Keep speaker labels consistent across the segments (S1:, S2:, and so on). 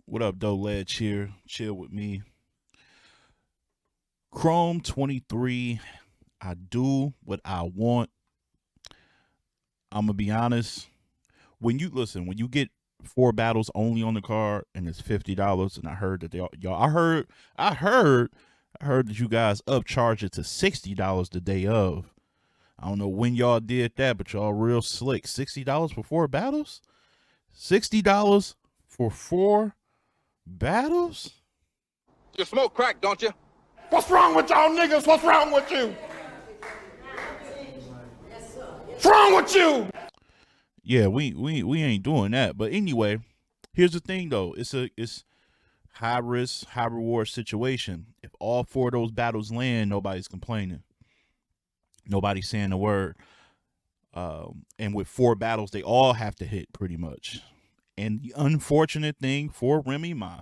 S1: What up, Doe Led? Chill with me. Chrome 23. I do what I want. I'm gonna be honest. When you get four battles only on the card and it's $50, and I heard that I heard, I heard that you guys upcharge it to $60 the day of. I don't know when y'all did that, but y'all real slick. $60 for four battles? $60 for four battles?
S2: You smoke crack, don't you?
S3: What's wrong with y'all niggas? What's wrong with you? What's wrong with you?
S1: Yeah, we ain't doing that. But anyway, here's the thing though. It's high risk, high reward situation. If all four of those battles land, nobody's complaining. Nobody's saying a word. And with four battles, they all have to hit pretty much. And the unfortunate thing for Remy Ma,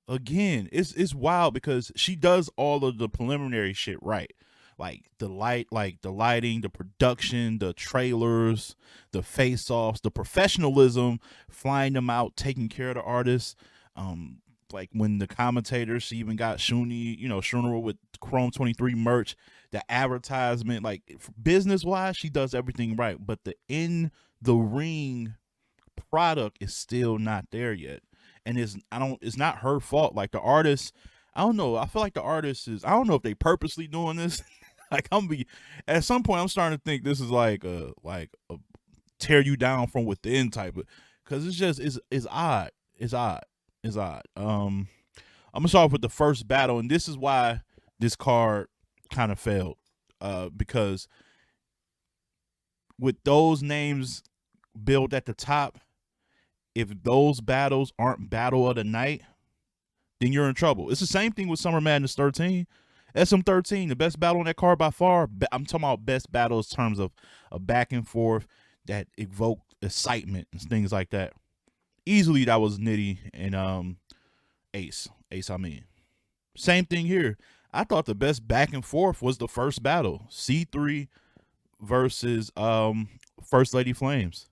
S1: again, it's wild because she does all of the preliminary shit right. Like the lighting, the production, the trailers, the face-offs, the professionalism, flying them out, taking care of the artists. Like when the commentators, she even got Shooner with Chrome 23 merch, the advertisement, like business wise, she does everything right. But the in the ring product is still not there yet. And it's not her fault. Like the artist, I don't know. I feel like the artist is, I don't know if they purposely doing this. Like at some point I'm starting to think this is like a tear you down from within type of, because it's odd. It's odd. It's odd. I'm gonna start off with the first battle, and this is why this card kind of failed. Because with those names built at the top, if those battles aren't battle of the night, then you're in trouble. It's the same thing with Summer Madness 13. SM13, the best battle on that card by far. I'm talking about best battles in terms of a back and forth that evoked excitement and things like that. Easily, that was Nitty and Ace. I mean, same thing here. I thought the best back and forth was the first battle, C3 versus First Lady Flames.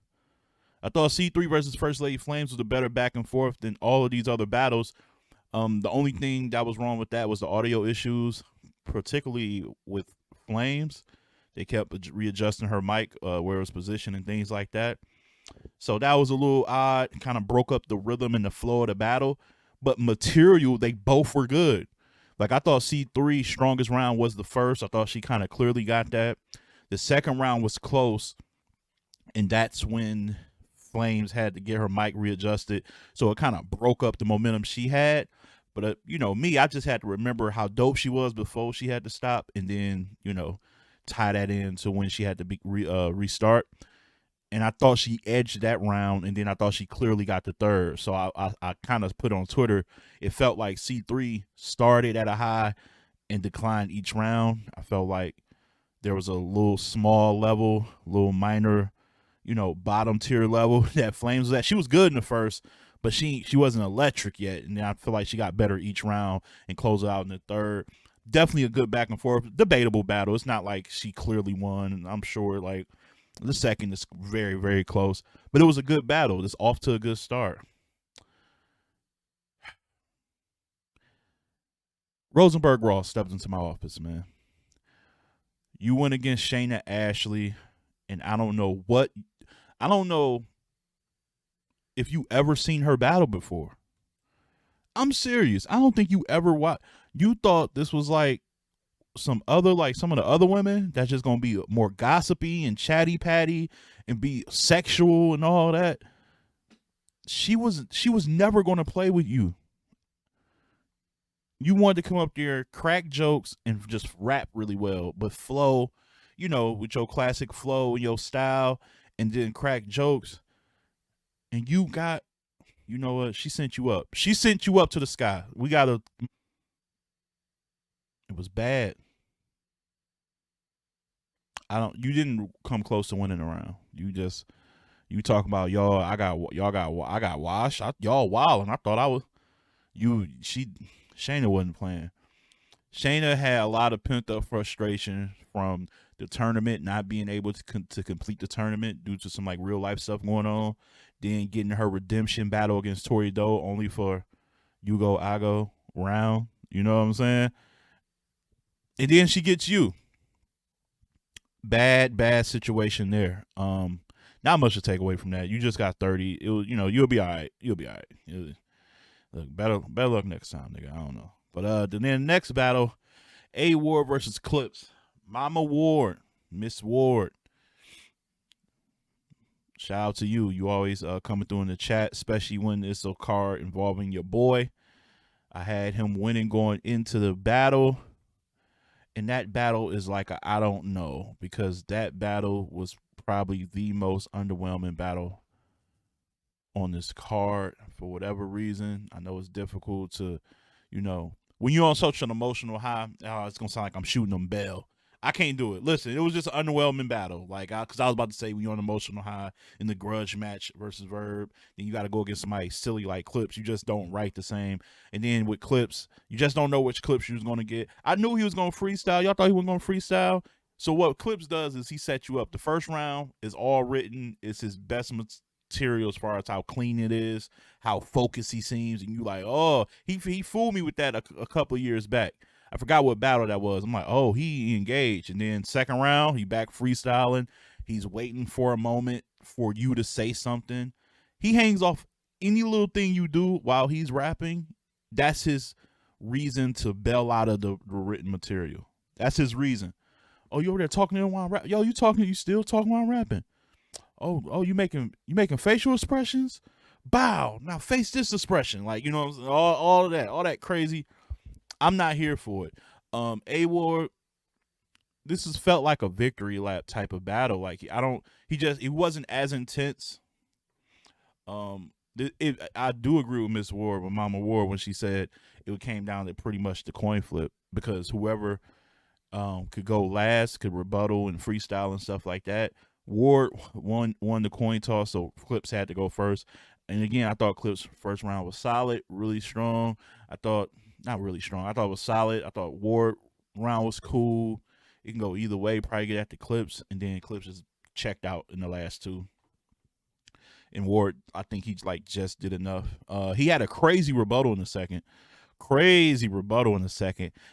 S1: I thought C3 versus First Lady Flames was a better back and forth than all of these other battles. The only thing that was wrong with that was the audio issues, particularly with Flames. They kept readjusting her mic, where it was positioned and things like that. So that was a little odd, kind of broke up the rhythm and the flow of the battle. But material, they both were good. Like I thought C3 strongest round was the first. I thought she kind of clearly got that. The second round was close, and that's when Flames had to get her mic readjusted. So it kind of broke up the momentum she had. But me, I just had to remember how dope she was before she had to stop, and then tie that in to when she had to restart. And I thought she edged that round, and then I thought she clearly got the third. So I kind of put on Twitter, it felt like C3 started at a high and declined each round. I felt like there was a little small level, little minor, bottom tier level that Flames was at. She was good in the first, but she wasn't electric yet. And I feel like she got better each round and closed out in the third. Definitely a good back and forth, debatable battle. It's not like she clearly won, and I'm sure like the second is very, very close. But it was a good battle. It's off to a good start. Rosenberg Ross stepped into my office, man. You went against Shayna Ashley, and I don't know if you ever seen her battle before. I'm serious. I don't think you ever watched. You thought this was like some of the other women that's just gonna be more gossipy and chatty patty and be sexual and all that. She was never gonna play with you. You wanted to come up there, crack jokes, and just rap really well, but flow, with your classic flow and your style, and then crack jokes. And you got, you know what? She sent you up. She sent you up to the sky. We gotta. It was bad. You didn't come close to winning a round. You talking about I got washed. Y'all wild, and I thought I was Shayna wasn't playing. Shayna had a lot of pent up frustration from the tournament, not being able to complete the tournament due to some like real life stuff going on. then getting her redemption battle against Tori Doe only for you go, I go round. You know what I'm saying? And then she gets you. Bad situation there. Not much to take away from that. You just got 30. It was, you'll be all right. You'll be all right. Look, better luck next time, nigga. I don't know. But then next battle, A Ward versus Clips. Mama Ward, Miss Ward. Shout out to you. You always coming through in the chat, especially when it's a card involving your boy. I had him winning going into the battle. And that battle is like I don't know, because that battle was probably the most underwhelming battle on this card for whatever reason. I know it's difficult to, when you're on such an emotional high, it's going to sound like I'm shooting them bell. I can't do it. Listen, it was just an underwhelming battle. Because I was about to say, when you're on an emotional high in the grudge match versus Verb, then you got to go against somebody silly like Clips. You just don't write the same. And then with Clips, you just don't know which Clips you was going to get. I knew he was going to freestyle. Y'all thought he wasn't going to freestyle? So what Clips does is he sets you up. The first round is all written. It's his best material as far as how clean it is, how focused he seems. And you like, oh, he fooled me with that a couple of years back. I forgot what battle that was. I'm like, oh, he engaged. And then second round, he back freestyling. He's waiting for a moment for you to say something. He hangs off any little thing you do while he's rapping. That's his reason to bail out of the written material. That's his reason. Oh, you over there talking to him while I'm rapping? Yo, you still talking while I'm rapping? Oh, you making facial expressions? Bow. Now face this expression. Like, all of that. All that crazy. I'm not here for it. A Ward, this has felt like a victory lap type of battle. Like it wasn't as intense. I do agree with Miss Ward, with Mama Ward, when she said it came down to pretty much the coin flip, because whoever could go last could rebuttal and freestyle and stuff like that. Ward won the coin toss, so Clips had to go first. And again, I thought Clips' first round was solid, really strong. Not really strong. I thought it was solid. I thought Ward round was cool. It can go either way. Probably get at the Clips, and then Clips is checked out in the last two. And Ward, I think he just did enough. He had a crazy rebuttal in the second.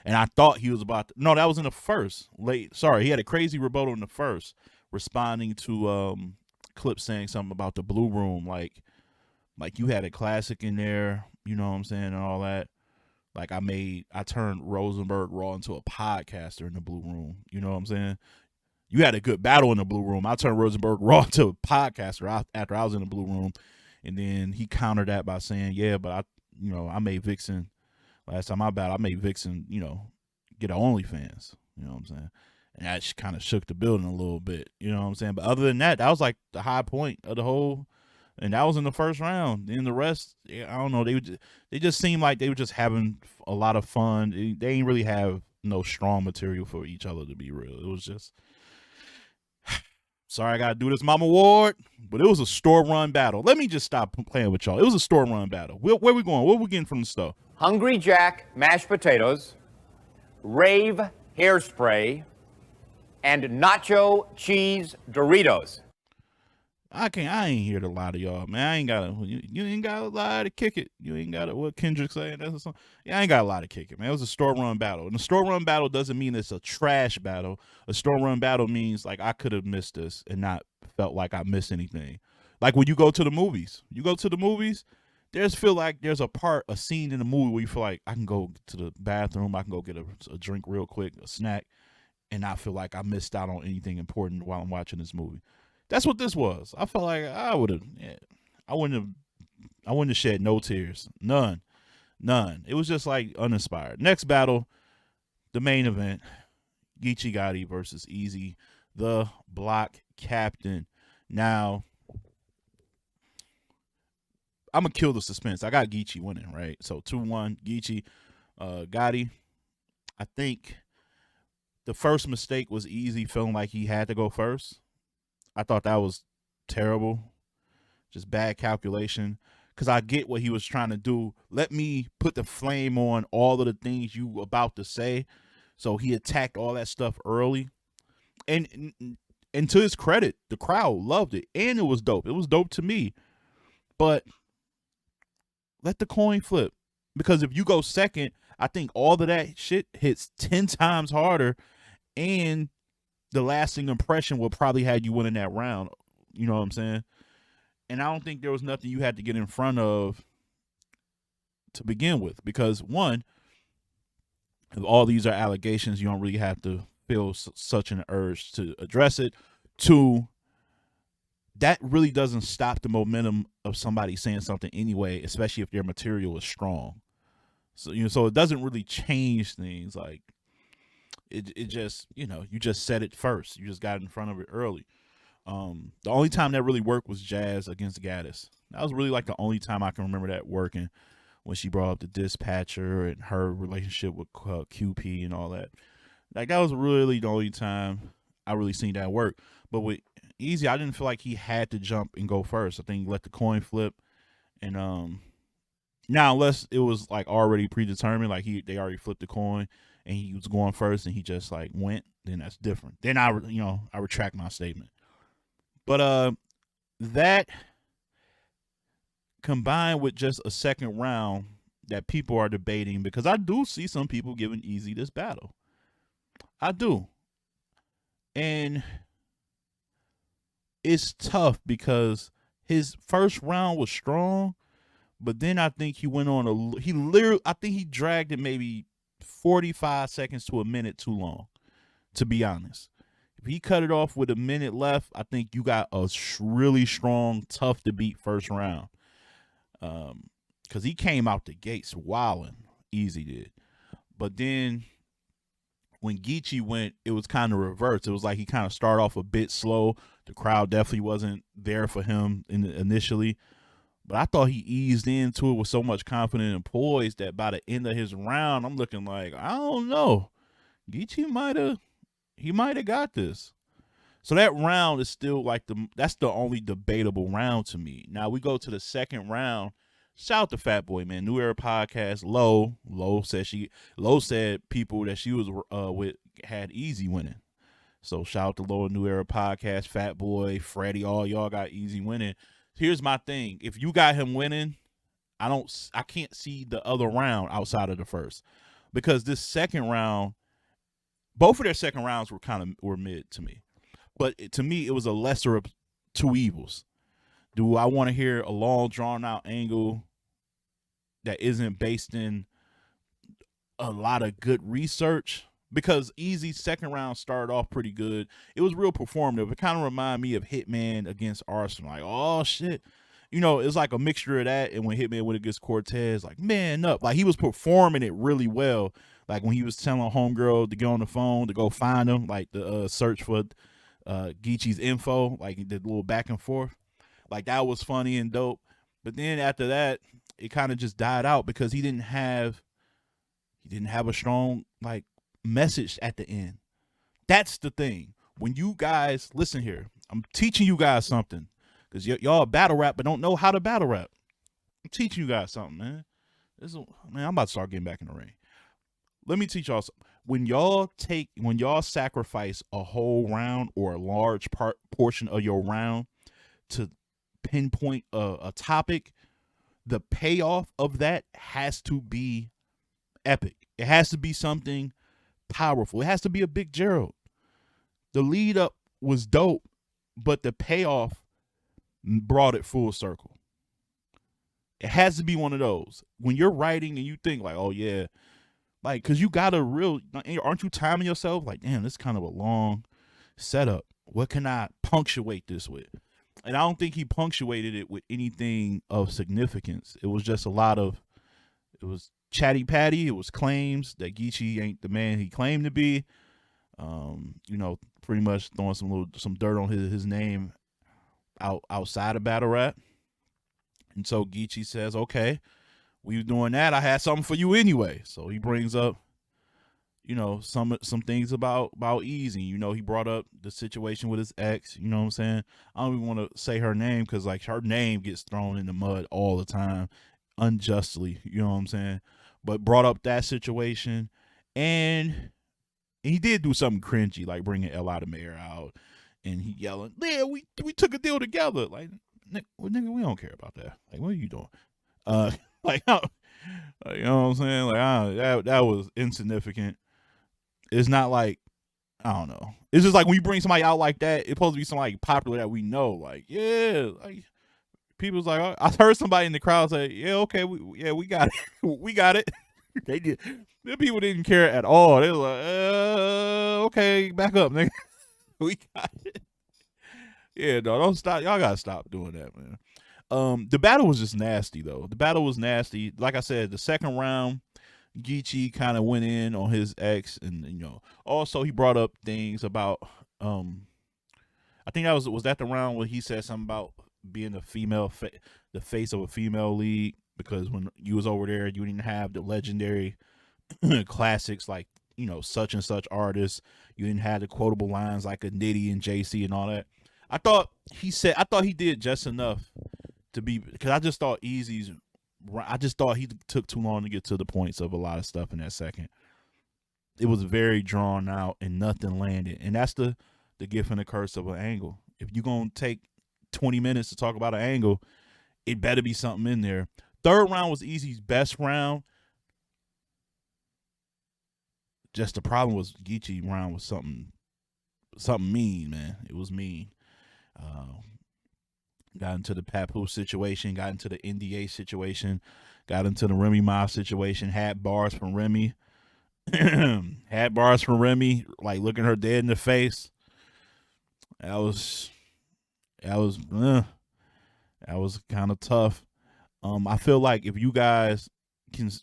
S1: And I thought he was about to, no, that was in the first. He had a crazy rebuttal in the first, responding to Clips saying something about the Blue Room, like you had a classic in there, you know what I'm saying, and all that. Like I turned Rosenberg Raw into a podcaster in the Blue Room. You know what I'm saying? You had a good battle in the Blue Room. I turned Rosenberg Raw into a podcaster after I was in the Blue Room. And then he countered that by saying, yeah, but I made Vixen, last time I battled, I made Vixen, get her OnlyFans. You know what I'm saying? And that kind of shook the building a little bit. You know what I'm saying? But other than that, that was like the high point of the whole. And that was in the first round. Then the rest, I don't know. They just seemed like they were just having a lot of fun. They ain't really have no strong material for each other, to be real. It was just, sorry I got to do this, Mama Ward, but it was a store-run battle. Let me just stop playing with y'all. It was a store-run battle. Where we going? What we getting from the store?
S4: Hungry Jack mashed potatoes, Rave hairspray, and nacho cheese Doritos.
S1: I ain't here to lie to y'all, man. I ain't gotta. You ain't gotta lie to kick it. You ain't gotta. What Kendrick saying? That's a song. Yeah, I ain't gotta lie to kick it, man. It was a store run battle, and a store run battle doesn't mean it's a trash battle. A store run battle means like I could have missed this and not felt like I missed anything. Like when you go to the movies, there's feel like there's a scene in the movie where you feel like I can go to the bathroom, I can go get a drink real quick, a snack, and not feel like I missed out on anything important while I'm watching this movie. That's what this was. I felt like I wouldn't have shed no tears. None. It was just like uninspired. Next battle, the main event, Geechee Gotti versus Easy, the block captain. Now, I'm going to kill the suspense. I got Geechee winning, right? So 2-1, Geechee. Gotti, I think the first mistake was Easy feeling like he had to go first. I thought that was terrible. Just bad calculation. Because I get what he was trying to do. Let me put the flame on all of the things you about to say. So he attacked all that stuff early. And to his credit, the crowd loved it. And it was dope. It was dope to me. But let the coin flip. Because if you go second, I think all of that shit hits 10 times harder, and the lasting impression will probably have you winning that round. You know what I'm saying? And I don't think there was nothing you had to get in front of to begin with. Because one, if all these are allegations, you don't really have to feel such an urge to address it. Two, that really doesn't stop the momentum of somebody saying something anyway, especially if their material is strong. So, so it doesn't really change things. Like, it just, you just said it first. You just got in front of it early. The only time that really worked was Jazz against Gaddis. That was really like the only time I can remember that working, when she brought up the dispatcher and her relationship with QP and all that. Like, that was really the only time I really seen that work. But with Easy, I didn't feel like he had to jump and go first. I think he let the coin flip. And now, unless it was like already predetermined, like they already flipped the coin and he was going first and he just like went, then that's different. Then I retract my statement. But that combined with just a second round that people are debating, because I do see some people giving Easy this battle. I do. And it's tough because his first round was strong, but then I think he went on I think he dragged it maybe 45 seconds to a minute too long, to be honest. If he cut it off with a minute left, I think you got a really strong, tough to beat first round. Because he came out the gates wilding. Easy did. But then when Geechee went, it was kind of reversed. It was like he kind of started off a bit slow. The crowd definitely wasn't there for him initially. But I thought he eased into it with so much confidence and poise that by the end of his round, I'm looking like, I don't know. Geechee might have got this. So that round is still like that's the only debatable round to me. Now we go to the second round. Shout out to Fat Boy, man. New Era Podcast. Lo said people that she was with had Easy winning. So shout out to Lo and New Era Podcast, Fat Boy, Freddie, all y'all got Easy winning. Here's my thing. If you got him winning, I can't see the other round outside of the first. Because this second round, both of their second rounds were mid to me. But to me, it was a lesser of two evils. Do I want to hear a long, drawn-out angle that isn't based in a lot of good research? Because Easy's second round started off pretty good. It was real performative. It kind of reminded me of Hitman against Arsenal. Like, oh, shit. It's like a mixture of that and when Hitman went against Cortez, like, man up. Like, he was performing it really well. Like, when he was telling Homegirl to get on the phone to go find him, like the search for Geechee's info, like the little back and forth. Like, that was funny and dope. But then after that, it kind of just died out because he didn't have a strong, like, message at the end. That's the thing. When you guys, listen here, I'm teaching you guys something because y'all battle rap but don't know how to battle rap. I'm teaching you guys something, man. I'm about to start getting back in the ring. Let me teach y'all something. When y'all sacrifice a whole round or a large portion of your round to pinpoint a topic, the payoff of that has to be epic. It has to be something powerful. It has to be a Big Gerald. The lead up was dope, but the payoff brought it full circle. It has to be one of those. When you're writing and you think like, oh yeah, like, cause you got aren't you timing yourself? Like, damn, this is kind of a long setup. What can I punctuate this with? And I don't think he punctuated it with anything of significance. It was just it was chatty patty. It was claims that Geechee ain't the man he claimed to be. Pretty much throwing some dirt on his name outside of battle rap. And so Geechee says, okay, we were doing that. I had something for you anyway. So he brings up, some things about Easy. He brought up the situation with his ex. You know what I'm saying? I don't even want to say her name because like her name gets thrown in the mud all the time, unjustly. You know what I'm saying? But brought up that situation, and he did do something cringy, like bringing L out of Mayor out, and he yelling, "Yeah, we took a deal together." Like, nigga, we don't care about that. Like, what are you doing? Like, you know what I'm saying? Like, that was insignificant. It's not like, I don't know. It's just like when you bring somebody out like that, it's supposed to be somebody popular that we know. Like, yeah, like people's like, oh, I heard somebody in the crowd say, yeah, okay, we got it, we got it. They did. The people didn't care at all. They was like, okay, back up, nigga. We got it. Yeah, no, don't stop. Y'all gotta stop doing that, man. The battle was just nasty though. The battle was nasty. Like I said, the second round, Geechee kind of went in on his ex, and also he brought up things about I think that was that the round where he said something about being a female the face of a female league, because when you was over there you didn't have the legendary classics like such and such artists. You didn't have the quotable lines like a Nitty and JC and all that. I thought he did just enough to be, because I just thought he took too long to get to the points of a lot of stuff in that second. It was very drawn out and nothing landed. And that's the gift and the curse of an angle. If you're going to take 20 minutes to talk about an angle, it better be something in there. Third round was Easy's best round. Just the problem was Geechee round was something mean, man. It was mean. Got into the Papoose situation, got into the NDA situation, got into the Remy Ma situation, had bars from Remy. Had bars from Remy, like looking her dead in the face. That was kind of tough. I feel like if you guys can't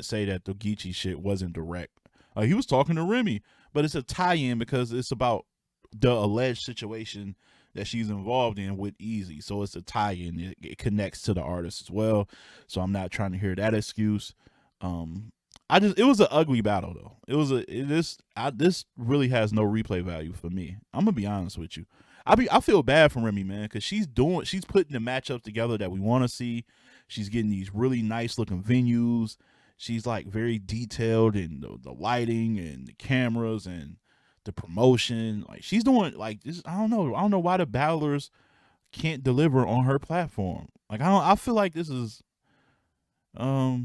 S1: say that the Geechee shit wasn't direct. He was talking to Remy, but it's a tie-in because it's about the alleged situation that she's involved in with Easy. So it's a tie-in. It connects to the artist as well. So I'm not trying to hear that excuse. It was an ugly battle though. This really has no replay value for me. I'm gonna be honest with you. I feel bad for Remy, man, because she's putting the matchups together that we want to see. She's getting these really nice looking venues. She's like very detailed in the lighting and the cameras and the promotion. Like she's doing like this. I don't know why the battlers can't deliver on her platform. Like I feel like this is a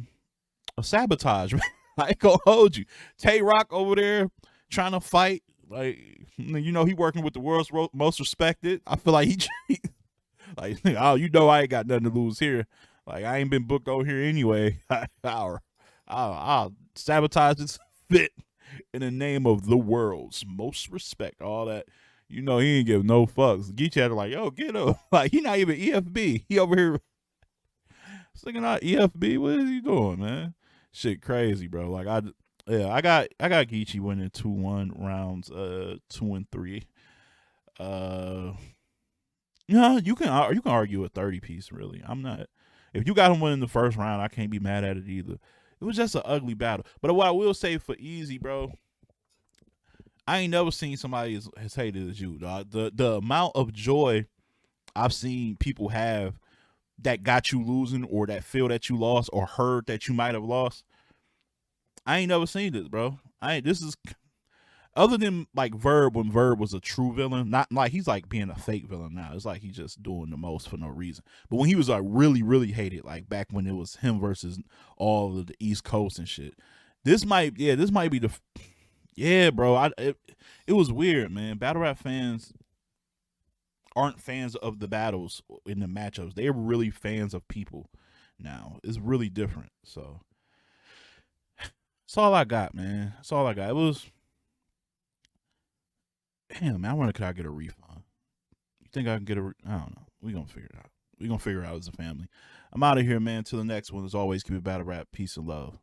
S1: sabotage. I ain't gonna hold you. Tay Rock over there trying to fight. Like he working with the world's most respected. I feel like he like, oh, I ain't got nothing to lose here. Like I ain't been booked over here anyway. I'll sabotage this fit in the name of the world's most respect. All that, he ain't give no fucks. Geechee had to like, yo, get up. Like he not even EFB. He over here singing out EFB. What is he doing, man? Shit crazy, bro. Like I got Geechee winning 2-1 rounds 2 and 3. You can argue a 30 piece, really. I'm not. If you got him winning the first round, I can't be mad at it either. It was just an ugly battle. But what I will say for Easy, bro, I ain't never seen somebody as hated as you, dog. The amount of joy I've seen people have that got you losing, or that feel that you lost, or heard that you might have lost, I ain't never seen this, bro. This is other than like Verb, when Verb was a true villain, not like he's like being a fake villain now. It's like he's just doing the most for no reason. But when he was like really, really hated, like back when it was him versus all of the East Coast and shit, this might be the bro. It was weird, man. Battle rap fans aren't fans of the battles in the matchups. They're really fans of people now. It's really different. So that's all I got, man. That's all I got. It was. Damn, man, I wonder, could I get a refund? You think I can get I don't know. We're going to figure it out. We're going to figure it out as a family. I'm out of here, man. Till the next one. As always, keep it battle rap. Peace and love.